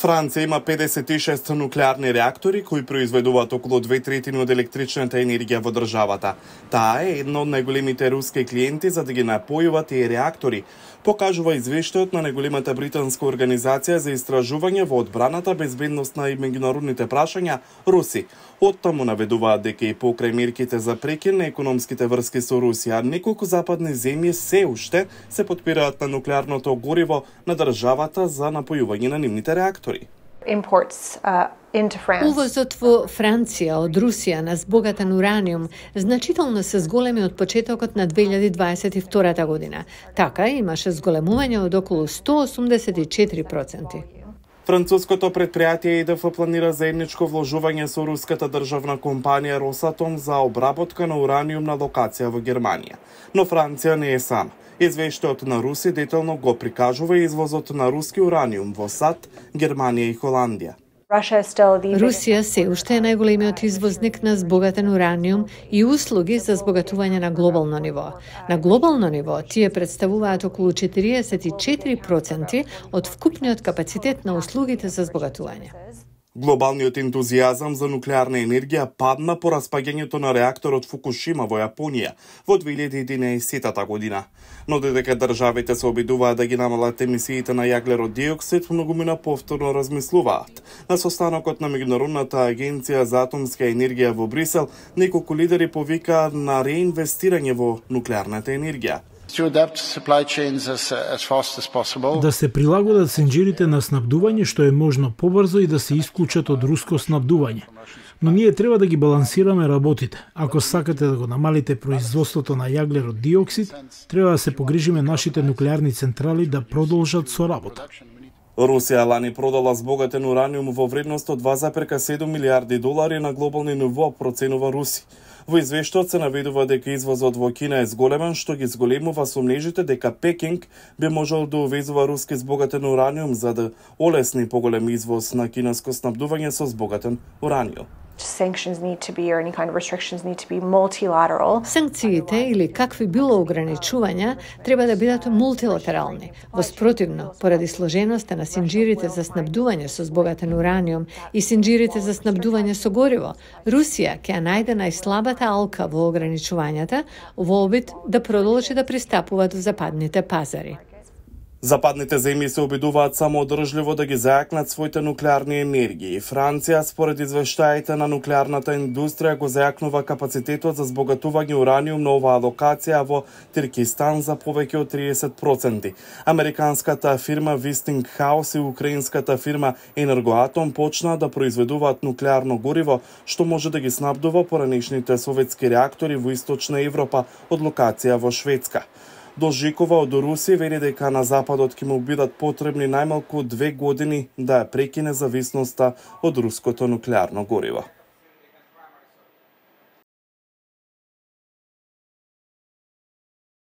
Франција има 56 нуклеарни реактори кои произведуваат околу 2/3 од електричната енергија во државата. Таа е една од најголемите руски клиенти за да ги напојува тие реактори, покажува извештајот на најголемата британска организација за истражување во одбраната, безбедноста и меѓународните прашања РУСИ. Оттаму наведуваат дека и покрај мерките за прекин на економските врски со Русија, неколку западни земји се уште се потпираат на нуклеарното гориво на државата за напојување на нивните реактори. Увозот во Франција од Русија на збогатен ураниум значително се зголеми од почетокот на 2022 година. Така имаше зголемување од околу 184%. Француското предпријатие ЕДФ планира заедничко вложување со руската државна компанија Росатом за обработка на ураниум на локација во Германија. Но Франција не е сама. Извештајот на Руси детално го прикажува извозот на руски ураниум во САД, Германија и Холандија. Русија се уште е најголемиот извозник на збогатен ураниум и услуги за збогатување на глобално ниво. На глобално ниво тие представуваат околу 44% од вкупниот капацитет на услугите за збогатување. Глобалниот ентузијазам за нуклеарна енергија падна по распаѓањето на реакторот Фукушима во Јапонија во 2011 година. Но додека државите се обидуваат да ги намалат емисиите на јаглерод диоксид, многумина повторно размислуваат. На состанокот на Меѓународната агенција за атомска енергија во Брисел, неколку лидери повикаа на реинвестирање во нуклеарната енергија. Да се прилагодат сенџирите на снабдување што е можно побрзо и да се исклучат од руско снабдување. Но ние треба да ги балансираме работите. Ако сакате да го намалите производството на јаглерод диоксид, треба да се погрижиме нашите нуклеарни централи да продолжат со работа. Русија лани продала збогатен ураниум во вредност од 2,7 милиарди долари на глобални ниво, проценува Руси. Во извештајот се наведува дека извозот во Кина е зголемен, што ги зголемува сомнежите дека Пекинг би можел да увезува руски збогатен ураниум за да олесни поголем извоз на кинеско снабдување со збогатен ураниум. Санкциите или какви било ограничувања треба да бидат мултилатерални. Воспротивно, поради сложеноста на синџирите за снабдување со збогатен ураниум и синџирите за снабдување со гориво, Русија ќе најде најслабата алка во ограничувањата во обид да продолжи да пристапува до западните пазари. Западните земји се обидуваат самоодржливо да ги зајакнат своите нуклеарни енергии. Франција, според извештаите на нуклеарната индустрија, го зајакнува капацитетот за збогатување ураниум на оваа локација во Тиркистан за повеќе од 30%. Американската фирма Вестингхаус и украинската фирма Енергоатом почнаа да произведуваат нуклеарно гориво, што може да ги снабдува поранешните советски реактори во Источна Европа од локација во Шведска. Должикова од Руси вели дека на Западот ќе му бидат потребни најмалку 2 години да ја прекине зависноста од руското нуклеарно гориво.